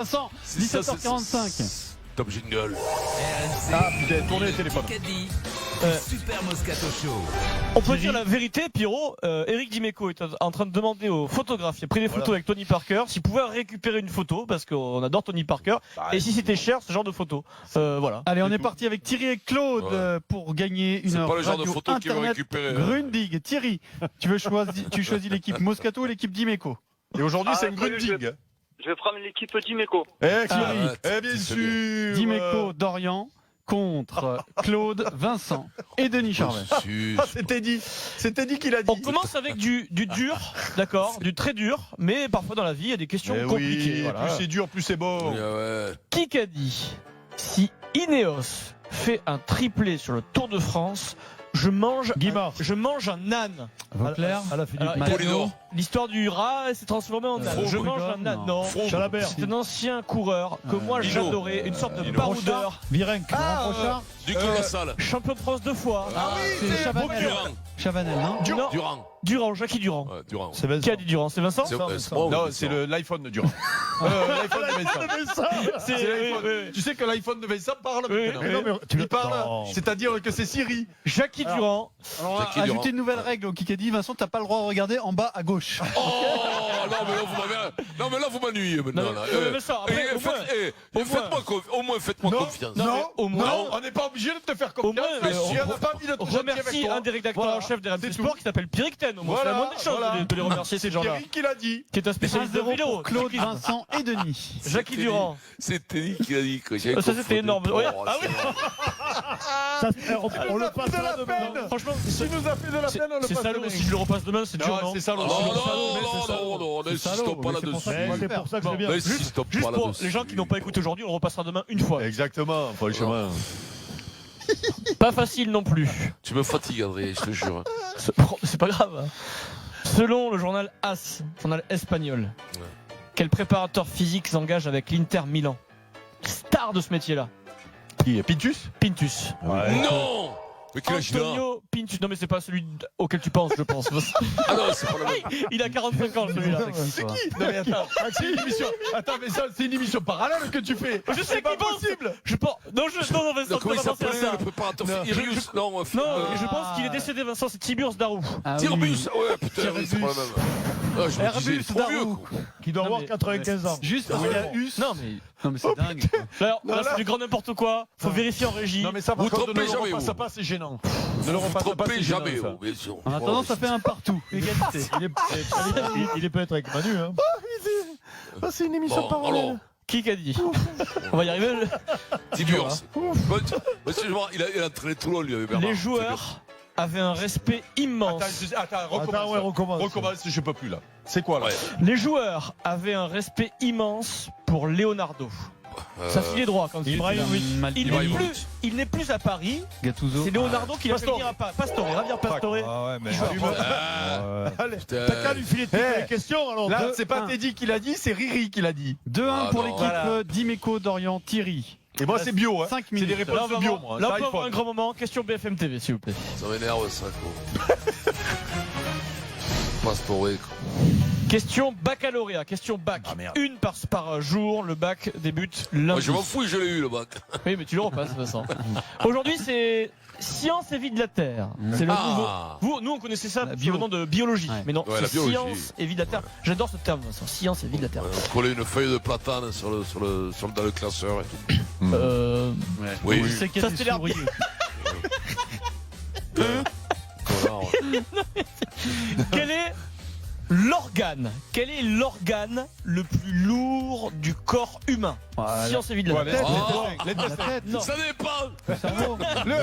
Vincent, 17h45. Top jingle. Ah putain, tournez le téléphone. Super Moscato Show. On peut dire la vérité, Pierrot. Eric Dimeco est en train de demander aux photographes qui a pris des photos avec Tony Parker s'il pouvait récupérer une photo parce qu'on adore Tony Parker et si c'était cher ce genre de photo. Voilà. Allez, on est parti avec Thierry et Claude pour gagner une C'est heure pas le genre de radio photo qu'ils vont internet récupérer. Grundig. Thierry, tu choisis l'équipe Moscato ou l'équipe Dimeco? Et aujourd'hui, c'est un Grundig. Je vais prendre l'équipe Dimeco. Eh, Thierry. bien sûr. Dimeco, Dorian contre Claude, Vincent et Denis Charvet. Ah, c'était dit qu'il a dit. On commence avec du dur, d'accord, du très dur, mais parfois dans la vie il y a des questions Eh compliquées. oui, Voilà. plus c'est dur, plus c'est beau. Ouais. Qui qu'a dit si Ineos fait un triplé sur le Tour de France, je mange un âne. Vauclair, Alors, Polinor. l'histoire du rat s'est transformée en âne. Froome. Je mange un âne. Non. Chalabert. C'est un ancien coureur que moi Dino. j'adorais, une sorte de Dino. baroudeur, Virenque, Brochard, Du Colossal. champion de France 2 fois. c'est Chavanel. Durand. Chavanel, non Non. Durand. Jackie Durand. Ouais, Durand. Qui a dit Durand? C'est Vincent? C'est moi, Non, oui, c'est l'iPhone de Durand. L'iPhone de Vincent. C'est C'est oui, l'iPhone. oui. Tu sais que l'iPhone de Vincent parle Oui, maintenant. oui. Il parle, c'est-à-dire que c'est Siri. Jackie Durand. Alors, on va Jackie Durand. ajouter une nouvelle règle au Kikadi. Vincent, t'as pas le droit de regarder en bas à gauche. Oh non, mais là vous m'ennuyez maintenant. Là. Non, mais ça, après, Au moins faites-moi confiance. au moins- non, on n'est pas obligé de te faire Au moins, confiance. Mais si on n'a pas envie de te on gentil avec remercie toi. un des rédacteurs Voilà. en chef des RMC C'est Sport tout. qui s'appelle Pierrick Ten. Au moins, c'est Voilà, la moindre des choses voilà. de les remercier ces gens-là. Thierry qui l'a dit. Qui est un spécialiste de 1-0 vélo. pour Claude, Vincent et Denis. Jackie Durand. C'était lui qui a dit que j'avais Ça, c'était énorme. Ouais. Ah oui. On le passe de la peine. Franchement, Si nous a fait de la peine, on le c'est passe salaud. demain. Si je le repasse demain, c'est dur, Non, non? c'est salaud. Non, n'insistons pas là-dessus. C'est pour ça que c'est bien. N'insistons Juste pas pour là-dessus. les gens qui n'ont pas écouté aujourd'hui, on le repassera demain une fois. Exactement, franchement. Pas facile non plus. Tu me fatigues, André, je te jure. C'est pas grave. Hein. Selon le journal AS, journal espagnol, Ouais. quel préparateur physique s'engage avec l'Inter Milan? Star de ce métier-là. Qui est Pintus? Pintus. Non. Mais quel âge il a? Antonio Pintus. Non, mais c'est pas celui auquel tu penses, je pense. Ah non, c'est pas la même. Il a 45 ans, celui-là. C'est qui? Non mais attends, c'est une émission. Attends, mais ça, c'est une émission parallèle que tu fais. Je sais C'est pas qui pense. possible. Je pense. Non, Vincent, Comment il tu vas penser à s'appelait ça. le préparateur Non, Irius? Non, Non, je pense qu'il est décédé, Vincent, c'est Tiburce Darou. Ah oui. Tirbus. Ouais, putain, Tirbus. c'est pas la même. Ah, je me disais, il est trop vieux, Darou. quoi. Qui doit avoir 95 ans. Juste parce qu'il y a Us. Non, mais c'est dingue. là, Non, là, là. c'est du grand n'importe quoi. Faut vérifier en régie. Non mais ça par Vous contre ne trompez le jamais, repasse vous. pas, c'est gênant. Ne le Vous repasse pas, trompez c'est gênant, jamais, ça. oh, bien sûr. En attendant, ça fait un partout. Égalité. Il peut être avec Manu. Hein. C'est une émission Bon, alors, Qui qu'a dit? On va y arriver. Tiburce. Monsieur Jean, il a entraîné Toulon, lui, avec Bernard. Les joueurs avaient un respect immense. Attends, recommence. Attends, ouais, recommence. Recommence, je peux plus là. C'est quoi là? Ouais. Les joueurs avaient un respect immense pour Leonardo. Ça filait droit quand il il n'est plus à Paris. Gattuso. C'est Leonardo qui l'a fait Pastore. venir à Paris. Pastore, Javier Pastore. Ah ouais, mais. Allez. Putain. T'as qu'à lui filer toutes Eh, les questions alors. Là, Deux, c'est pas un. Teddy qui l'a dit, c'est Riri qui l'a dit. 2-1 Ah pour non. l'équipe Voilà. Dimeco, Dorian, Thierry. Et moi, c'est bio, hein. 5 C'est des minutes. Là, on réponses va bio, voir, moi. là, C'est on peut avoir un iPhone. grand moment. Question BFM TV, s'il vous plaît. Ça m'énerve, ça, quoi. Pastore, quoi. Question baccalauréat, question bac. Ah, merde. Une par jour, le bac débute lundi. Moi, je m'en fous, je l'ai eu, le bac. Oui, mais tu le repasses, Vincent. Aujourd'hui, c'est science et vie de la Terre. C'est le nouveau. Nous, on connaissait ça La sous bio. le nom de biologie. Ouais. Mais non, Ouais, la c'est biologie. science et vie de la Terre. J'adore ce terme, Vincent. Science et vie de la Terre. On collait une feuille de platane dans le classeur et tout. Oui. C'est qu'il y Ça, a des c'était l'air souris. Quel est l'organe le plus lourd du corps humain? Voilà. Science et vie de la Ouais, Terre. les La tête. Non. Ça dépend. Le cerveau. Le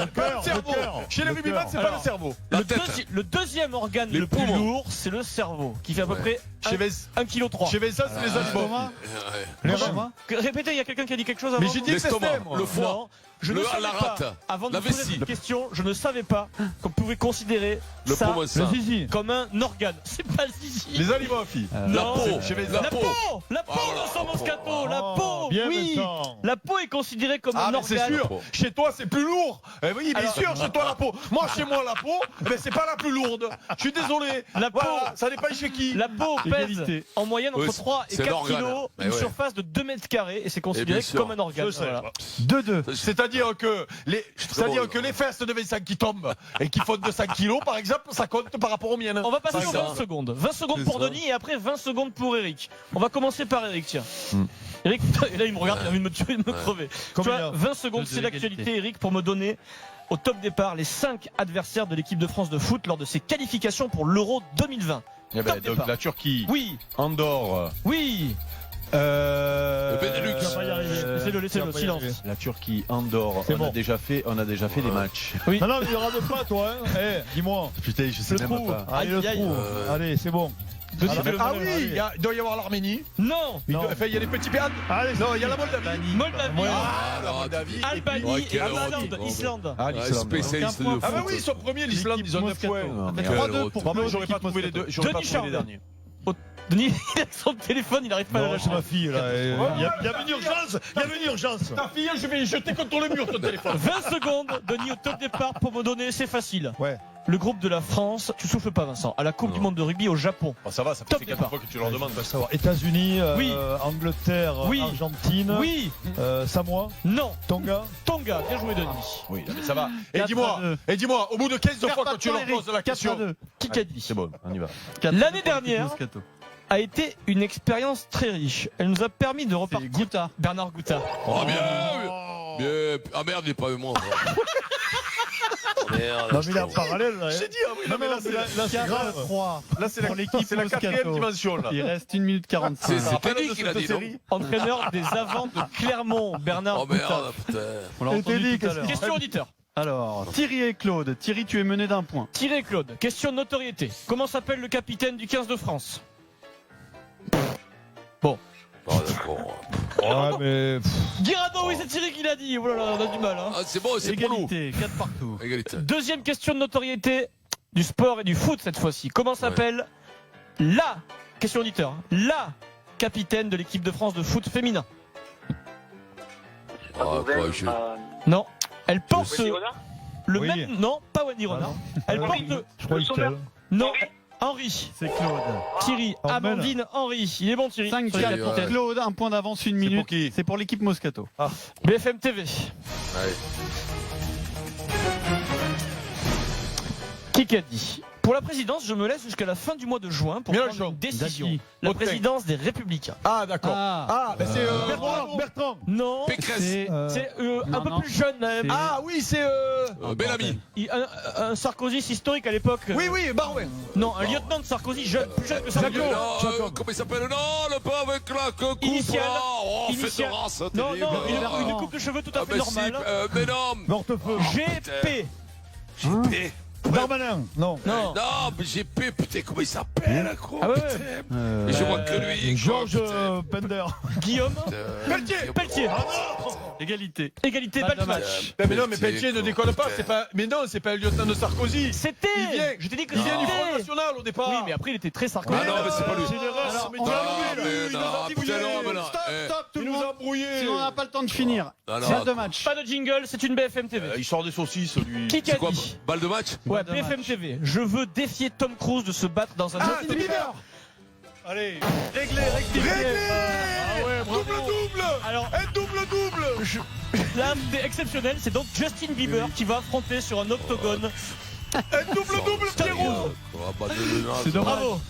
cerveau. Chez les rugbyman, c'est pas le cerveau. La tête. Le deuxième organe Les le plus poumons. lourd, c'est le cerveau, qui fait à peu près Chez 1,3 kg. Chez Vincent, c'est les animaux. Thomas. Ouais. Thomas. Répétez, il y a quelqu'un qui a dit quelque chose avant? Mais j'ai dit que L'estomac, c'était, moi. le foie. Non, je ne savais la pas. rate, Avant de la vous poser vessie. cette question, je ne savais pas qu'on pouvait considérer Le ça poumon, ça. Zizi. comme un organe. C'est pas le zizi. Les animaux, fille. La Non. peau. Chez La peau, la peau, Voilà, Vincent la peau. Moscato, la peau. Bien. oui, Vincent. la peau est considérée comme Ah, un mais c'est organe. sûr. Chez toi, c'est plus lourd. Eh oui, bien Alors- sûr, chez toi, la peau. Moi, chez moi, la peau, mais c'est pas la plus lourde. Je suis désolé. La peau- Voilà, ça dépend chez qui. La peau pèse Égalité. en moyenne entre Oui, 3 et c'est 4 l'organe. kilos, Mais une ouais. surface de 2 mètres carrés et c'est Et considéré bien sûr. comme un organe. Je sais. Voilà. 2-2. C'est-à-dire que bon, les fesses de Vincent qui tombent et qui font 200 kilos, par exemple, ça compte par rapport aux miennes. On va passer C'est aux ça. 20 secondes. 20 secondes C'est pour ça. Denis et après 20 secondes pour Eric. On va commencer par Eric, tiens. Eric, et là il me regarde, il a envie de me tuer, de me crever. Tu Combien? vois, 20 secondes, Deux de c'est l'actualité, l'égalité. Eric, pour me donner au top départ les 5 adversaires de l'équipe de France de foot lors de ses qualifications pour l'Euro 2020. Eh ben, Top donc départ. la Turquie, Oui, Andorre, oui. Le Benelux. Tu vas pas y arriver. Laissez-le, Tu vas pas y silence. arriver. la Turquie, Andorre. C'est On bon. a déjà fait des matchs. Oui. Non, il y aura de pas, toi. Hein. Eh, dis-moi. Putain, je sais Le trou. Allez, le Aïe, aïe. trou. Allez, c'est bon. Deuxième Alors, de- Ah allez, oui, allez. il doit y avoir l'Arménie. Non, Il Non. doit- enfin, il y a les petits pays. Allez, Non, il y a la Moldavie. Moldavie, Ouais. Ah, la Moldavie. Albanie Ouais, et quelle Islande. honte. Islande. Ah, l'Islande. Spécialiste de Donc, un foot. point Ah bah oui, ils sont premiers, l'Islande, ils ont 9 points. Ça fait Quelle 3-2 honte. pour Bon, mais Claude, j'aurais pas l'équipe trouvé les deux, Moscato. j'aurais pas Denis trouvé les Charvet. derniers. Denis, il a son téléphone, il n'arrive pas à le Non, c'est lâcher. ma fille, là. Il y avait une urgence. Il y avait une urgence. Ta fille, je vais jeter contre le mur ton téléphone. 20 secondes, Denis au top départ pour me donner, c'est facile. Ouais. Le groupe de la France, tu souffles pas Vincent, à la Coupe du Monde de rugby au Japon. Bon, ça va, ça Top fait 4 départ. fois que tu leur demandes. On va savoir. États-Unis, Oui. Angleterre, Oui. Argentine, Oui, Samoa, non, Tonga. Tonga, bien joué Denis. Oui, mais ça va. Et 4 dis-moi, à 2. au bout de 15 fois Perds que tu pas leur de temps, poses la Eric. 4 à question. 2. Qui qu'a dit C'est bon, on y va. 4 L'année à 2 pour l'équipe dernière, Moscato. a été une expérience très riche. Elle nous a permis de C'est repartir. Gouta. Bernard Gouta. Oh bien. Bien. Ah merde, il n'est pas avec moi. Merde. Non, mais il est en parallèle, là. hein. J'ai dit, ah oui, Non, non, mais là, mais là, c'est grave. 4-3 là, c'est pour l'équipe c'est la Moscato. 4e dimension, là. Il reste 1 minute 45. C'est rappelle Teddy de qui l'a cette dit, non série. Entraîneur des avants de Clermont, Bernard Oh Gouta. merde, putain. On l'a Et entendu Teddy, tout à qu'est-ce l'heure. Question auditeur. Alors, Thierry et Claude. Thierry, tu es mené d'un point. Thierry Claude, question de notoriété. Comment s'appelle le capitaine du 15 de France? Ah d'accord. Ouais, mais. Guirado, oui, c'est Thierry qui l'a dit. Oh là là, on a du mal. Hein. Ah c'est bon, c'est pour nous. Égalité, 4 partout. Égalité. Deuxième question de notoriété du sport et du foot cette fois-ci. Comment s'appelle la, question auditeur, la capitaine de l'équipe de France de foot féminin? Pas Ah, Beauvais, quoi, je- Non. Elle porte Wendy Renard le Oui. même. Non, pas Wendy Ah, Renard. non. Elle Ah, porte. oui. Je crois Le que Sauveur. Non. Henri. C'est Claude. Thierry, Emmène. Amandine, Henri. Il est bon Thierry. 5 Sur les Thierry, pour capitaines. Claude, un point d'avance, 1 minute. pour qui C'est pour l'équipe Moscato. BFM TV. Allez. Qui qu'a dit? Pour la présidence, je me laisse jusqu'à la fin du mois de juin pour prendre Mélenchon. une décision. Dati. La Autain. présidence des Républicains. Ah, d'accord. Ah, ben c'est. Bertrand. Non. Pécresse. C'est C'est un Non, peu non. plus jeune. C'est- Ah, oui, c'est. Bellamy. Un Sarkozy historique à l'époque. Oui, oui, Barouin. Non, un lieutenant de Sarkozy jeune, plus jeune que Sarkozy. Non, comment il s'appelle? Non, le pauvre avec la coupe. Initial. là. Oh, fête de Initial. race. Non, terrible. non, Ah. une coupe de cheveux tout à fait Ah, mais si, normale. mais non. Mortefeu. GP. GP. Darmanin. Non. Non. Non, mais GP, putain, comment il s'appelle, gros? Ah ouais, ouais. Putain. Et je vois que lui. quoi, Georges putain. Pender. Guillaume. Pelletier. Pelletier. égalité. Égalité, Balle pas de de match. Mais non, mais Pelletier, Pelletier ne quoi, déconne pas. putain. C'est pas. Mais non, c'est pas le lieutenant de Sarkozy. C'était. Il vient. Je t'ai dit que Il vient du Front c'était. National au départ. Oui, mais après il était très Sarkozy. Ah non, mais c'est pas lui. C'est une erreur. Alors, mais on tu va l'as louer, oublié, mais lui, il non, nous a putain, embrouillé. non, mais non. Stop, Eh. stop, tout Il le nous a monde. embrouillé. Sinon, on n'a pas le temps de finir. Ah, non, Balle de match. Pas de jingle, c'est une BFM TV. Il sort des saucisses, lui. Qui C'est qu'a quoi? dit? Balle de match? Ouais, Balle de BFM match. TV. Je veux défier Tom Cruise de se battre dans un. Ah, Justin Bieber. Allez. Réglé. Ah ouais, bravo. Double. Alors, Un double. là, c'est exceptionnel. C'est donc Justin Bieber qui va affronter sur un octogone. Un double, Pierrot. Ah, bah, de- C'est dommage. Bravo.